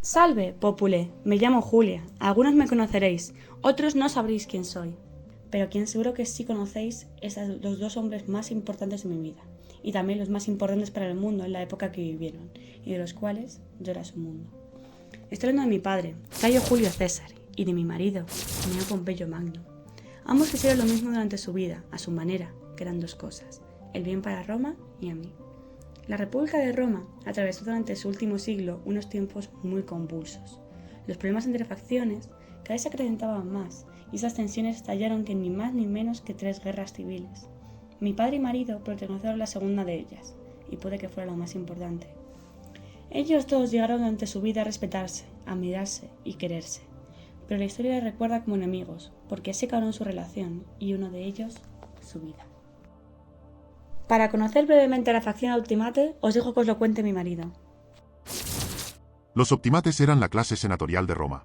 Salve, popule, me llamo Julia. Algunos me conoceréis, otros no sabréis quién soy. Pero quien seguro que sí conocéis es a los dos hombres más importantes de mi vida, y también los más importantes para el mundo en la época que vivieron, y de los cuales yo era su mundo. Estoy hablando de mi padre, Cayo Julio César, y de mi marido, Neo Pompeyo Magno. Ambos quisieron lo mismo durante su vida, a su manera, que eran dos cosas, el bien para Roma y a mí. La República de Roma atravesó durante su último siglo unos tiempos muy convulsos. Los problemas entre facciones cada vez se acrecentaban más y esas tensiones estallaron en ni más ni menos que 3 guerras civiles. Mi padre y marido protagonizan la segunda de ellas, y puede que fuera la más importante. Ellos dos llegaron durante su vida a respetarse, a admirarse y quererse, pero la historia les recuerda como enemigos, porque así acabaron su relación y uno de ellos, su vida. Para conocer brevemente la facción Optimate, os dejo que os lo cuente mi marido. Los optimates eran la clase senatorial de Roma.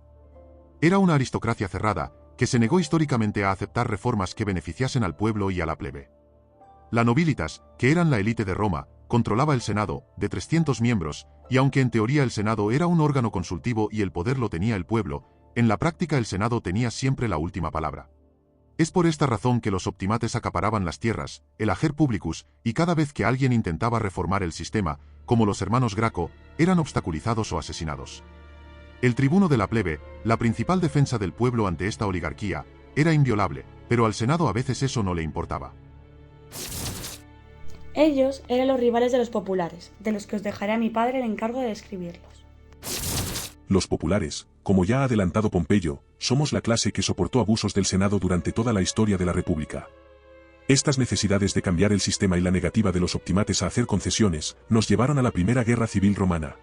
Era una aristocracia cerrada, que se negó históricamente a aceptar reformas que beneficiasen al pueblo y a la plebe. La nobilitas, que eran la élite de Roma, controlaba el Senado, de 300 miembros, y aunque en teoría el Senado era un órgano consultivo y el poder lo tenía el pueblo, en la práctica el Senado tenía siempre la última palabra. Es por esta razón que los optimates acaparaban las tierras, el ager publicus, y cada vez que alguien intentaba reformar el sistema, como los hermanos Graco, eran obstaculizados o asesinados. El tribuno de la plebe, la principal defensa del pueblo ante esta oligarquía, era inviolable, pero al Senado a veces eso no le importaba. Ellos eran los rivales de los populares, de los que os dejaré a mi padre el encargo de describirlos. Los populares, como ya ha adelantado Pompeyo, somos la clase que soportó abusos del Senado durante toda la historia de la República. Estas necesidades de cambiar el sistema y la negativa de los optimates a hacer concesiones, nos llevaron a la Primera Guerra Civil Romana.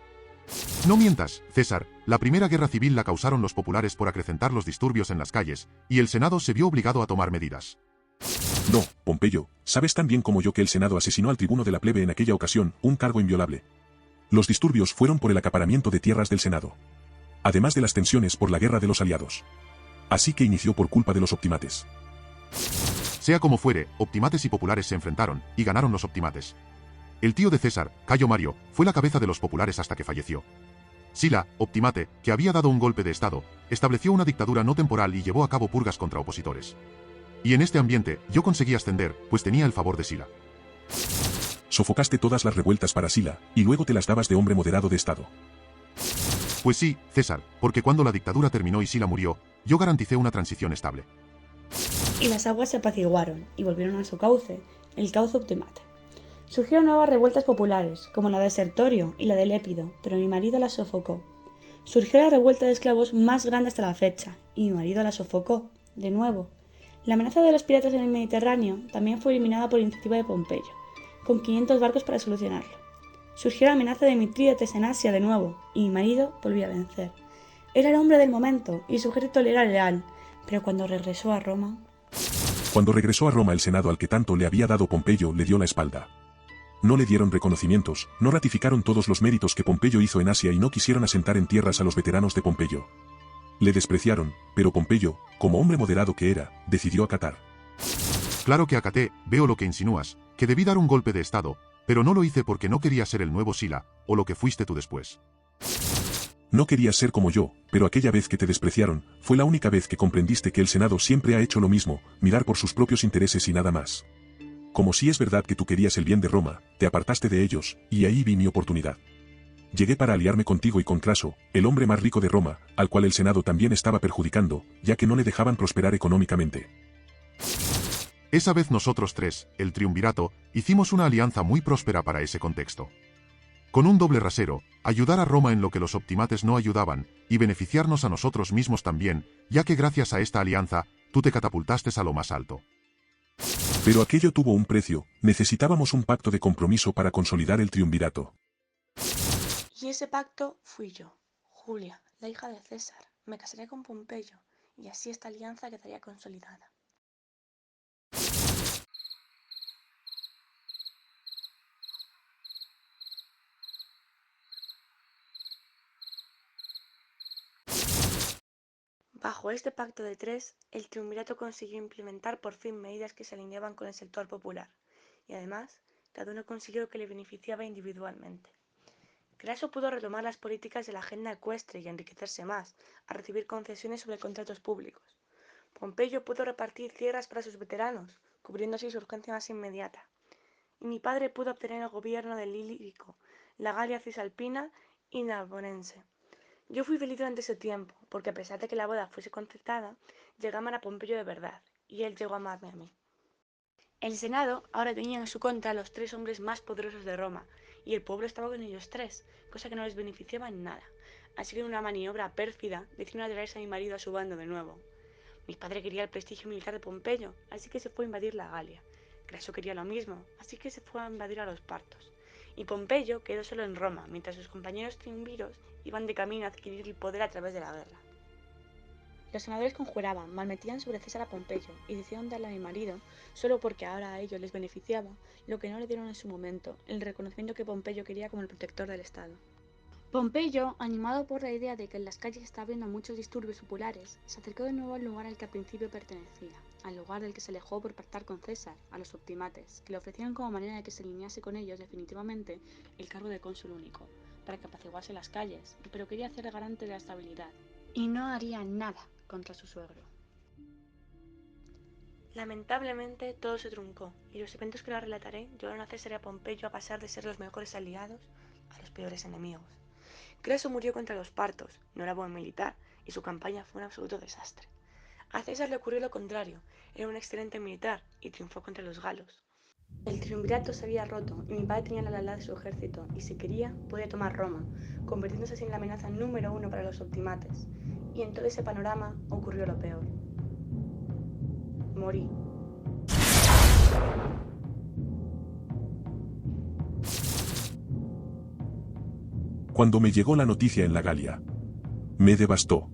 No mientas, César, la primera guerra civil la causaron los populares por acrecentar los disturbios en las calles, y el Senado se vio obligado a tomar medidas. No, Pompeyo, sabes tan bien como yo que el Senado asesinó al tribuno de la plebe en aquella ocasión, un cargo inviolable. Los disturbios fueron por el acaparamiento de tierras del Senado. Además de las tensiones por la guerra de los aliados. Así que inició por culpa de los optimates. Sea como fuere, optimates y populares se enfrentaron, y ganaron los optimates. El tío de César, Cayo Mario, fue la cabeza de los populares hasta que falleció. Sila, optimate, que había dado un golpe de estado, estableció una dictadura no temporal y llevó a cabo purgas contra opositores. Y en este ambiente, yo conseguí ascender, pues tenía el favor de Sila. Sofocaste todas las revueltas para Sila, y luego te las dabas de hombre moderado de estado. Pues sí, César, porque cuando la dictadura terminó y Sila murió, yo garanticé una transición estable. Y las aguas se apaciguaron y volvieron a su cauce, el cauce Optimate. Surgieron nuevas revueltas populares, como la de Sertorio y la de Lépido, pero mi marido las sofocó. Surgió la revuelta de esclavos más grande hasta la fecha, y mi marido la sofocó, de nuevo. La amenaza de los piratas en el Mediterráneo también fue eliminada por iniciativa de Pompeyo, con 500 barcos para solucionarlo. Surgió la amenaza de Mitrídates en Asia de nuevo, y mi marido volvió a vencer. Era el hombre del momento, y su ejército le era leal, pero cuando regresó a Roma... Cuando regresó a Roma el Senado al que tanto le había dado Pompeyo le dio la espalda. No le dieron reconocimientos, no ratificaron todos los méritos que Pompeyo hizo en Asia y no quisieron asentar en tierras a los veteranos de Pompeyo. Le despreciaron, pero Pompeyo, como hombre moderado que era, decidió acatar. Claro que acaté, veo lo que insinúas, que debí dar un golpe de estado, pero no lo hice porque no quería ser el nuevo Sila, o lo que fuiste tú después. No querías ser como yo, pero aquella vez que te despreciaron, fue la única vez que comprendiste que el Senado siempre ha hecho lo mismo, mirar por sus propios intereses y nada más. Como si es verdad que tú querías el bien de Roma, te apartaste de ellos, y ahí vi mi oportunidad. Llegué para aliarme contigo y con Craso, el hombre más rico de Roma, al cual el Senado también estaba perjudicando, ya que no le dejaban prosperar económicamente. Esa vez nosotros tres, el triunvirato, hicimos una alianza muy próspera para ese contexto. Con un doble rasero, ayudar a Roma en lo que los optimates no ayudaban, y beneficiarnos a nosotros mismos también, ya que gracias a esta alianza, tú te catapultaste a lo más alto. Pero aquello tuvo un precio, necesitábamos un pacto de compromiso para consolidar el triunvirato. Y ese pacto fui yo, Julia, la hija de César. Me casaré con Pompeyo, y así esta alianza quedaría consolidada. Bajo este pacto de tres, el triunvirato consiguió implementar por fin medidas que se alineaban con el sector popular, y además, cada uno consiguió que le beneficiaba individualmente. Craso pudo retomar las políticas de la agenda ecuestre y enriquecerse más, a recibir concesiones sobre contratos públicos. Pompeyo pudo repartir tierras para sus veteranos, cubriendo así su urgencia más inmediata. Y mi padre pudo obtener el gobierno del Ilírico, la Galia Cisalpina y Narbonense. Yo fui feliz durante ese tiempo, porque a pesar de que la boda fuese concertada, llegué a amar a Pompeyo de verdad, y él llegó a amarme a mí. El Senado ahora tenía en su contra a los 3 hombres más poderosos de Roma, y el pueblo estaba con ellos 3, cosa que no les beneficiaba en nada. Así que en una maniobra pérfida decidieron atraerse a mi marido a su bando de nuevo. Mi padre quería el prestigio militar de Pompeyo, así que se fue a invadir la Galia. Craso quería lo mismo, así que se fue a invadir a los partos. Y Pompeyo quedó solo en Roma, mientras sus compañeros triunviros iban de camino a adquirir el poder a través de la guerra. Los senadores conjuraban, malmetían sobre César a Pompeyo y decidieron darle a mi marido, solo porque ahora a ellos les beneficiaba, lo que no le dieron en su momento, el reconocimiento que Pompeyo quería como el protector del Estado. Pompeyo, animado por la idea de que en las calles estaba habiendo muchos disturbios populares, se acercó de nuevo al lugar al que al principio pertenecía, al lugar del que se alejó por pactar con César, a los optimates, que le ofrecieron como manera de que se alinease con ellos definitivamente el cargo de cónsul único, para que apaciguase las calles, pero quería hacer garante de la estabilidad, y no haría nada contra su suegro. Lamentablemente todo se truncó, y los eventos que ahora relataré llevaron a César y a Pompeyo a pasar de ser los mejores aliados a los peores enemigos. Craso murió contra los partos, no era buen militar, y su campaña fue un absoluto desastre. A César le ocurrió lo contrario, era un excelente militar y triunfó contra los galos. El triunvirato se había roto y mi padre tenía la lealtad de su ejército y si quería podía tomar Roma, convirtiéndose así en la amenaza número 1 para los optimates. Y en todo ese panorama ocurrió lo peor. Morí. Cuando me llegó la noticia en la Galia, me devastó.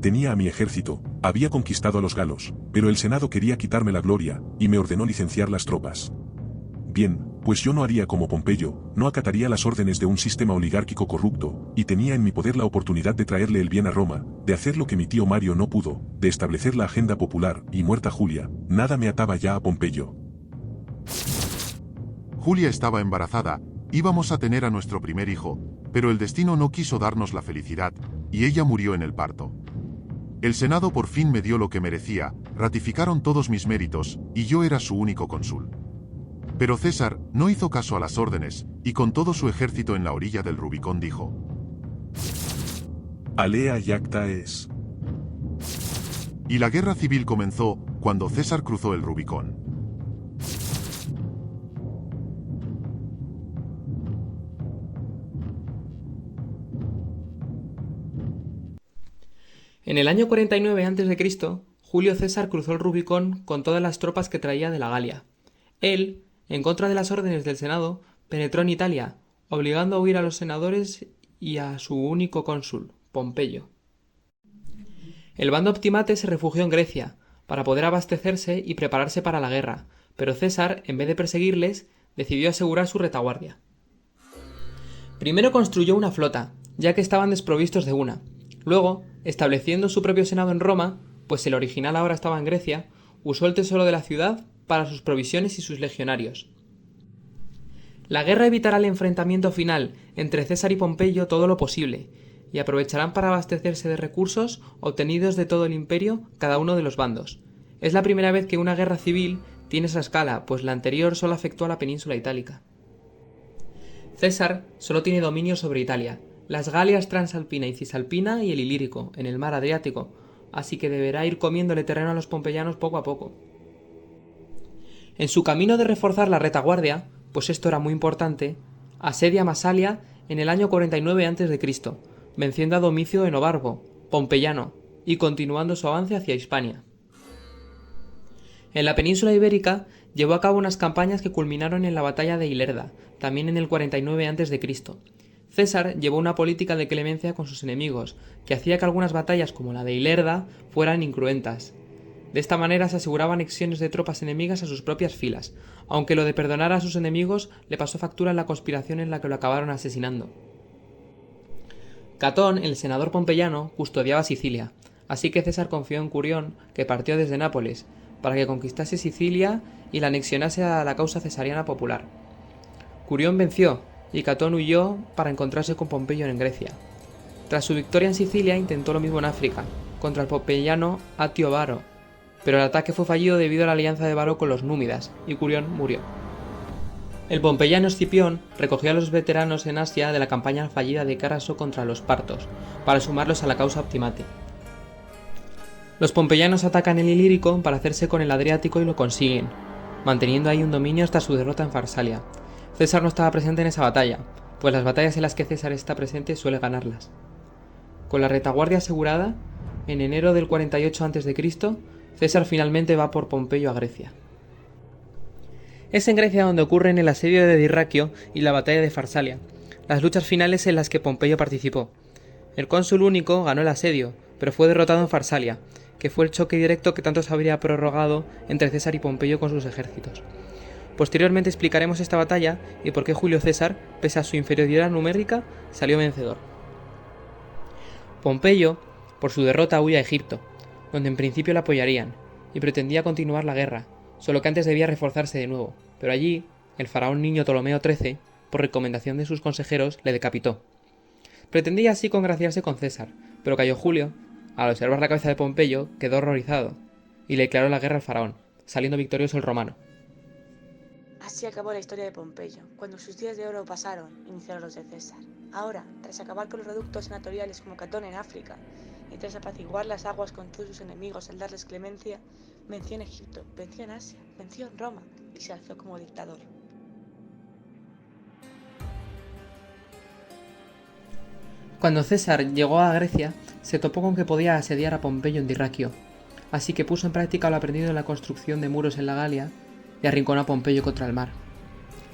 Tenía a mi ejército, había conquistado a los galos, pero el Senado quería quitarme la gloria, y me ordenó licenciar las tropas. Bien, pues yo no haría como Pompeyo, no acataría las órdenes de un sistema oligárquico corrupto, y tenía en mi poder la oportunidad de traerle el bien a Roma, de hacer lo que mi tío Mario no pudo, de establecer la agenda popular, y muerta Julia, nada me ataba ya a Pompeyo. Julia estaba embarazada, íbamos a tener a nuestro primer hijo, pero el destino no quiso darnos la felicidad, y ella murió en el parto. El Senado por fin me dio lo que merecía, ratificaron todos mis méritos, y yo era su único cónsul. Pero César no hizo caso a las órdenes, y con todo su ejército en la orilla del Rubicón dijo: Alea iacta es. Y la guerra civil comenzó cuando César cruzó el Rubicón. En el año 49 a.C., Julio César cruzó el Rubicón con todas las tropas que traía de la Galia. Él, en contra de las órdenes del Senado, penetró en Italia, obligando a huir a los senadores y a su único cónsul, Pompeyo. El bando optimate se refugió en Grecia, para poder abastecerse y prepararse para la guerra, pero César, en vez de perseguirles, decidió asegurar su retaguardia. Primero construyó una flota, ya que estaban desprovistos de una. Luego, estableciendo su propio senado en Roma, pues el original ahora estaba en Grecia, usó el tesoro de la ciudad para sus provisiones y sus legionarios. La guerra evitará el enfrentamiento final entre César y Pompeyo todo lo posible, y aprovecharán para abastecerse de recursos obtenidos de todo el imperio cada uno de los bandos. Es la primera vez que una guerra civil tiene esa escala, pues la anterior solo afectó a la península itálica. César solo tiene dominio sobre Italia, las Galias Transalpina y Cisalpina y el Ilírico, en el mar Adriático, así que deberá ir comiéndole terreno a los pompeyanos poco a poco. En su camino de reforzar la retaguardia, pues esto era muy importante, asedia Masalia en el año 49 a.C., venciendo a Domicio Enobarbo, pompeyano, y continuando su avance hacia Hispania. En la península ibérica llevó a cabo unas campañas que culminaron en la batalla de Ilerda, también en el 49 a.C. César llevó una política de clemencia con sus enemigos, que hacía que algunas batallas como la de Ilerda fueran incruentas. De esta manera se aseguraba anexiones de tropas enemigas a sus propias filas, aunque lo de perdonar a sus enemigos le pasó factura en la conspiración en la que lo acabaron asesinando. Catón, el senador pompeyano, custodiaba Sicilia, así que César confió en Curión, que partió desde Nápoles, para que conquistase Sicilia y la anexionase a la causa cesariana popular. Curión venció, y Catón huyó para encontrarse con Pompeyo en Grecia. Tras su victoria en Sicilia intentó lo mismo en África, contra el pompeyano Atio Varo, pero el ataque fue fallido debido a la alianza de Varo con los númidas, y Curión murió. El pompeyano Escipión recogió a los veteranos en Asia de la campaña fallida de Caraso contra los partos, para sumarlos a la causa Optimate. Los pompeyanos atacan el Ilírico para hacerse con el Adriático y lo consiguen, manteniendo ahí un dominio hasta su derrota en Farsalia. César no estaba presente en esa batalla, pues las batallas en las que César está presente suele ganarlas. Con la retaguardia asegurada, en enero del 48 a.C., César finalmente va por Pompeyo a Grecia. Es en Grecia donde ocurren el asedio de Dirraquio y la batalla de Farsalia, las luchas finales en las que Pompeyo participó. El cónsul único ganó el asedio, pero fue derrotado en Farsalia, que fue el choque directo que tanto se habría prorrogado entre César y Pompeyo con sus ejércitos. Posteriormente explicaremos esta batalla y por qué Julio César, pese a su inferioridad numérica, salió vencedor. Pompeyo, por su derrota, huye a Egipto, donde en principio la apoyarían, y pretendía continuar la guerra, solo que antes debía reforzarse de nuevo, pero allí, el faraón niño Ptolomeo XIII, por recomendación de sus consejeros, le decapitó. Pretendía así congraciarse con César, pero cayó Julio, al observar la cabeza de Pompeyo, quedó horrorizado, y le declaró la guerra al faraón, saliendo victorioso el romano. Así acabó la historia de Pompeyo. Cuando sus días de oro pasaron, iniciaron los de César. Ahora, tras acabar con los reductos senatoriales como Catón en África, y tras apaciguar las aguas con todos sus enemigos al darles clemencia, venció en Egipto, venció en Asia, venció en Roma y se alzó como dictador. Cuando César llegó a Grecia, se topó con que podía asediar a Pompeyo en Dirraquio, así que puso en práctica lo aprendido en la construcción de muros en la Galia y arrinconó a Pompeyo contra el mar.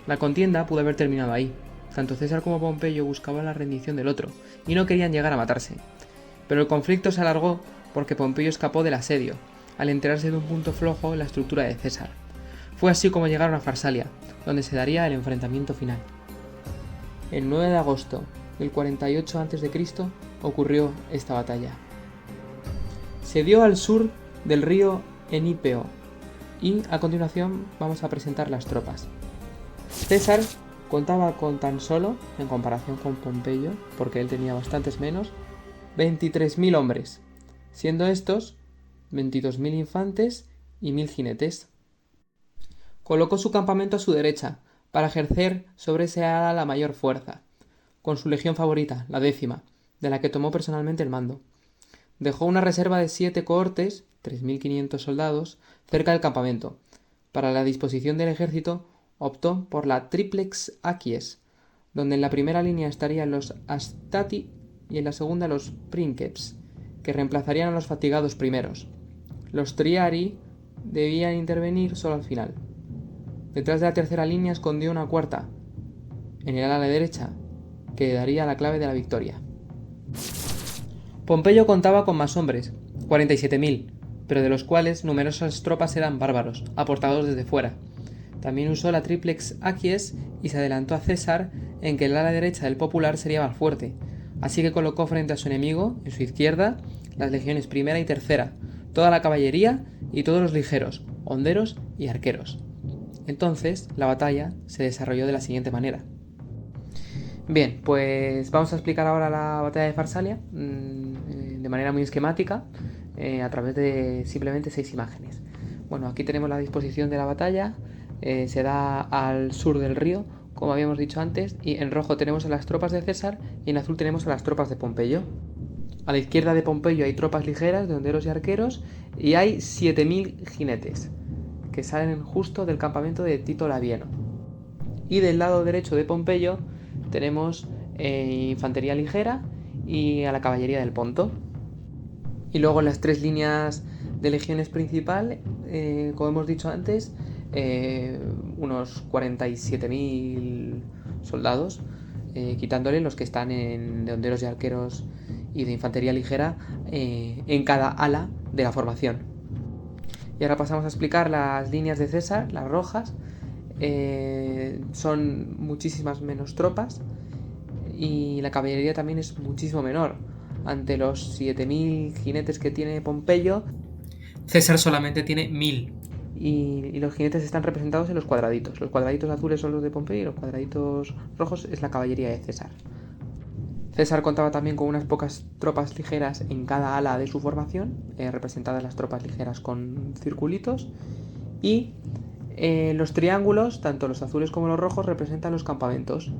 La contienda pudo haber terminado ahí. Tanto César como Pompeyo buscaban la rendición del otro, y no querían llegar a matarse. Pero el conflicto se alargó porque Pompeyo escapó del asedio, al enterarse de un punto flojo en la estructura de César. Fue así como llegaron a Farsalia, donde se daría el enfrentamiento final. El 9 de agosto del 48 a.C. ocurrió esta batalla. Se dio al sur del río Enípeo, y a continuación vamos a presentar las tropas. César contaba con tan solo, en comparación con Pompeyo, porque él tenía bastantes menos, 23.000 hombres, siendo estos 22.000 infantes y 1.000 jinetes. Colocó su campamento a su derecha, para ejercer sobre ese ala la mayor fuerza, con su legión favorita, la 10ª, de la que tomó personalmente el mando. Dejó una reserva de 7 cohortes, 3.500 soldados, cerca del campamento. Para la disposición del ejército optó por la triplex Aquies, donde en la primera línea estarían los Astati y en la segunda los Princeps, que reemplazarían a los fatigados primeros. Los Triari debían intervenir solo al final. Detrás de la tercera línea escondió una cuarta, en el ala derecha, que daría la clave de la victoria. Pompeyo contaba con más hombres, 47.000, pero de los cuales numerosas tropas eran bárbaros, aportados desde fuera. También usó la triplex Aquies y se adelantó a César en que el ala derecha del popular sería más fuerte, así que colocó frente a su enemigo, en su izquierda, las legiones primera y tercera, toda la caballería y todos los ligeros, honderos y arqueros. Entonces, la batalla se desarrolló de la siguiente manera. Bien, pues vamos a explicar ahora la batalla de Farsalia de manera muy esquemática, a través de simplemente 6 imágenes. Bueno, aquí tenemos la disposición de la batalla, se da al sur del río, como habíamos dicho antes, y en rojo tenemos a las tropas de César y en azul tenemos a las tropas de Pompeyo. A la izquierda de Pompeyo hay tropas ligeras de honderos y arqueros y hay 7.000 jinetes, que salen justo del campamento de Tito Labieno. Y del lado derecho de Pompeyo tenemos infantería ligera y a la caballería del Ponto. Y luego en las 3 líneas de legiones principal, como hemos dicho antes, unos 47.000 soldados, quitándole los que están de honderos y arqueros y de infantería ligera en cada ala de la formación. Y ahora pasamos a explicar las líneas de César, las rojas. Son muchísimas menos tropas y la caballería también es muchísimo menor. Ante los 7.000 jinetes que tiene Pompeyo, César solamente tiene 1.000. y los jinetes están representados en los cuadraditos. Los cuadraditos azules son los de Pompeyo y los cuadraditos rojos es la caballería de César. César contaba también con unas pocas tropas ligeras en cada ala de su formación, representadas las tropas ligeras con circulitos, y los triángulos, tanto los azules como los rojos, representan los campamentos.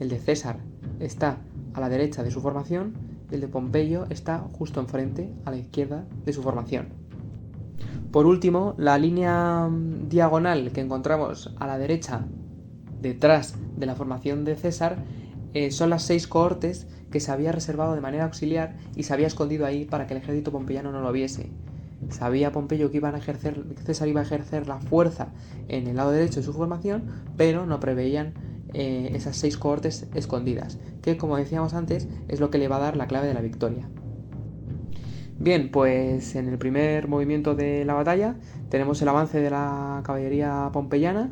El de César está a la derecha de su formación y el de Pompeyo está justo enfrente, a la izquierda de su formación. Por último, la línea diagonal que encontramos a la derecha, detrás de la formación de César, son las 6 cohortes que se había reservado de manera auxiliar y se había escondido ahí para que el ejército pompeyano no lo viese. Sabía Pompeyo que César iba a ejercer la fuerza en el lado derecho de su formación, pero no preveían esas 6 cohortes escondidas, que, como decíamos antes, es lo que le va a dar la clave de la victoria. Bien, pues en el primer movimiento de la batalla tenemos el avance de la caballería pompeyana,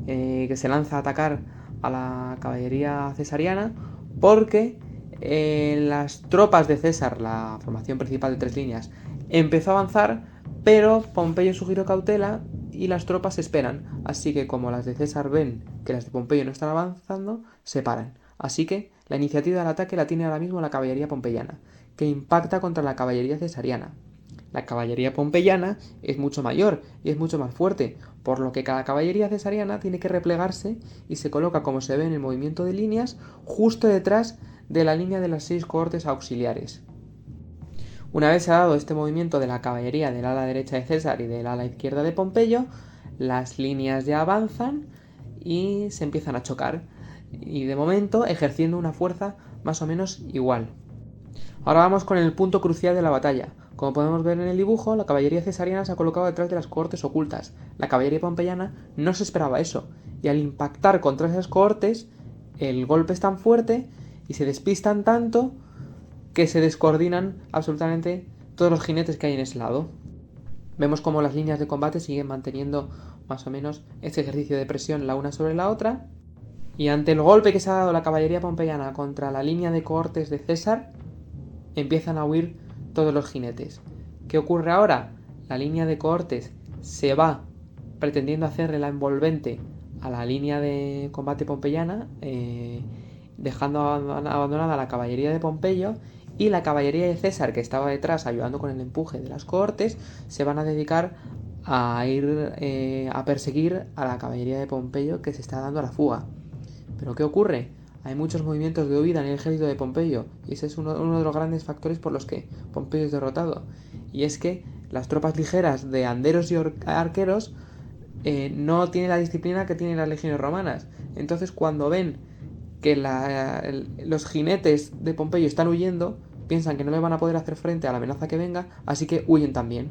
que se lanza a atacar a la caballería cesariana, porque las tropas de César, la formación principal de 3 líneas, empezó a avanzar, pero Pompeyo sugirió cautela y las tropas esperan. Así que como las de César ven que las de Pompeyo no están avanzando, se paran. Así que la iniciativa del ataque la tiene ahora mismo la caballería pompeyana, que impacta contra la caballería cesariana. La caballería pompeyana es mucho mayor y es mucho más fuerte, por lo que cada caballería cesariana tiene que replegarse y se coloca, como se ve en el movimiento de líneas, justo detrás de la línea de las 6 cohortes auxiliares. Una vez se ha dado este movimiento de la caballería del ala derecha de César y del ala izquierda de Pompeyo, las líneas ya avanzan y se empiezan a chocar, y de momento ejerciendo una fuerza más o menos igual. Ahora vamos con el punto crucial de la batalla. Como podemos ver en el dibujo, la caballería cesariana se ha colocado detrás de las cohortes ocultas. La caballería pompeyana no se esperaba eso, y al impactar contra esas cohortes, el golpe es tan fuerte y se despistan tanto que se descoordinan absolutamente todos los jinetes que hay en ese lado. Vemos cómo las líneas de combate siguen manteniendo más o menos este ejercicio de presión la una sobre la otra, y ante el golpe que se ha dado la caballería pompeyana contra la línea de cohortes de César, empiezan a huir todos los jinetes. ¿Qué ocurre ahora? La línea de cohortes se va pretendiendo hacerle la envolvente a la línea de combate pompeyana, dejando abandonada la caballería de Pompeyo, y la caballería de César, que estaba detrás ayudando con el empuje de las cohortes, se van a dedicar a ir a perseguir a la caballería de Pompeyo, que se está dando a la fuga. ¿Pero qué ocurre? Hay muchos movimientos de huida en el ejército de Pompeyo, y ese es uno de los grandes factores por los que Pompeyo es derrotado. Y es que las tropas ligeras de anderos y arqueros no tienen la disciplina que tienen las legiones romanas. Entonces, cuando ven que los jinetes de Pompeyo están huyendo, piensan que no le van a poder hacer frente a la amenaza que venga, así que huyen también.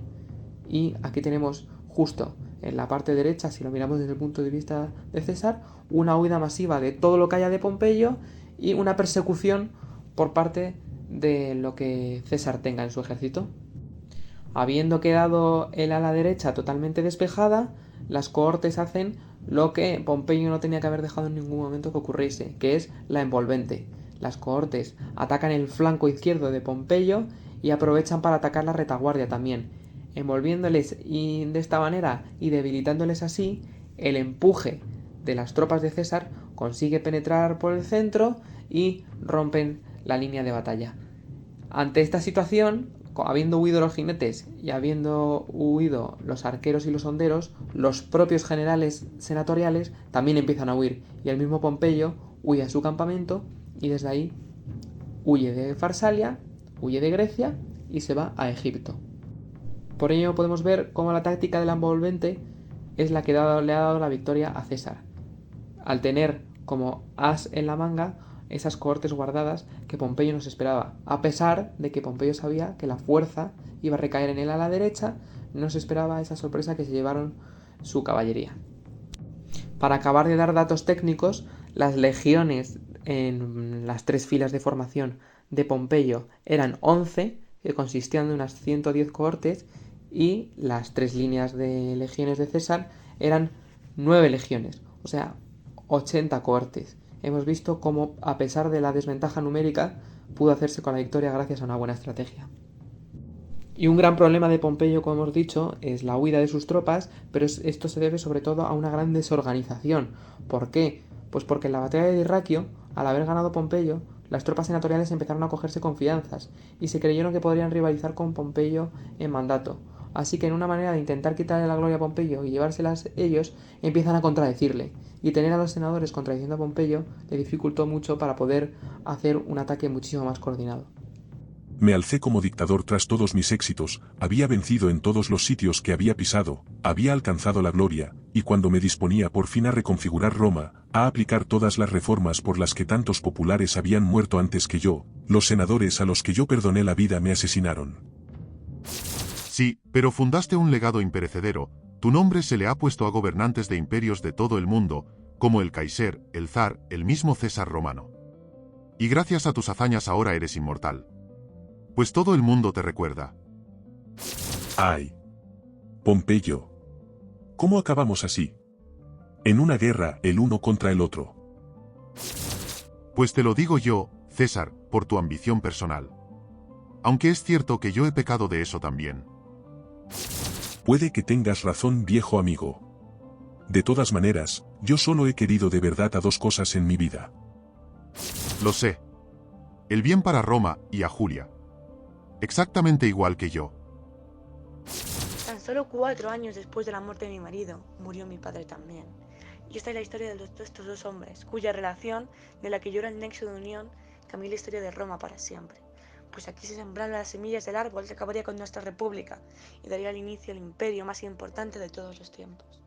Y aquí tenemos justo en la parte derecha, si lo miramos desde el punto de vista de César, una huida masiva de todo lo que haya de Pompeyo y una persecución por parte de lo que César tenga en su ejército. Habiendo quedado el ala derecha totalmente despejada, las cohortes hacen lo que Pompeyo no tenía que haber dejado en ningún momento que ocurriese, que es la envolvente. Las cohortes atacan el flanco izquierdo de Pompeyo y aprovechan para atacar la retaguardia también, envolviéndoles de esta manera y debilitándoles así. El empuje de las tropas de César consigue penetrar por el centro y rompen la línea de batalla. Ante esta situación, habiendo huido los jinetes y habiendo huido los arqueros y los honderos, los propios generales senatoriales también empiezan a huir, y el mismo Pompeyo huye a su campamento y desde ahí huye de Farsalia, huye de Grecia y se va a Egipto. Por ello podemos ver cómo la táctica del envolvente es la que le ha dado la victoria a César, al tener como as en la manga esas cohortes guardadas que Pompeyo no se esperaba. A pesar de que Pompeyo sabía que la fuerza iba a recaer en el ala derecha, no se esperaba esa sorpresa que se llevaron su caballería. Para acabar de dar datos técnicos, las legiones en las 3 filas de formación de Pompeyo eran 11, que consistían de unas 110 cohortes, y las 3 líneas de legiones de César eran 9 legiones, o sea, 80 cohortes. Hemos visto cómo, a pesar de la desventaja numérica, pudo hacerse con la victoria gracias a una buena estrategia. Y un gran problema de Pompeyo, como hemos dicho, es la huida de sus tropas, pero esto se debe sobre todo a una gran desorganización. ¿Por qué? Pues porque en la batalla de Dirraquio, al haber ganado Pompeyo, las tropas senatoriales empezaron a cogerse confianzas y se creyeron que podrían rivalizar con Pompeyo en mandato. Así que en una manera de intentar quitarle la gloria a Pompeyo y llevárselas ellos, empiezan a contradecirle. Y tener a los senadores contradiciendo a Pompeyo le dificultó mucho para poder hacer un ataque muchísimo más coordinado. Me alcé como dictador tras todos mis éxitos, había vencido en todos los sitios que había pisado, había alcanzado la gloria, y cuando me disponía por fin a reconfigurar Roma, a aplicar todas las reformas por las que tantos populares habían muerto antes que yo, los senadores a los que yo perdoné la vida me asesinaron. Sí, pero fundaste un legado imperecedero, tu nombre se le ha puesto a gobernantes de imperios de todo el mundo, como el Kaiser, el zar, el mismo César romano. Y gracias a tus hazañas ahora eres inmortal. Pues todo el mundo te recuerda. ¡Ay! Pompeyo. ¿Cómo acabamos así? En una guerra, el uno contra el otro. Pues te lo digo yo, César, por tu ambición personal. Aunque es cierto que yo he pecado de eso también. Puede que tengas razón, viejo amigo. De todas maneras, yo solo he querido de verdad a dos cosas en mi vida. Lo sé. El bien para Roma y a Julia. Exactamente igual que yo. Tan solo 4 años después de la muerte de mi marido, murió mi padre también. Y esta es la historia de estos dos hombres, cuya relación, de la que yo era el nexo de unión, cambió la historia de Roma para siempre. Pues aquí se sembraron las semillas del árbol que acabaría con nuestra república y daría al inicio al imperio más importante de todos los tiempos.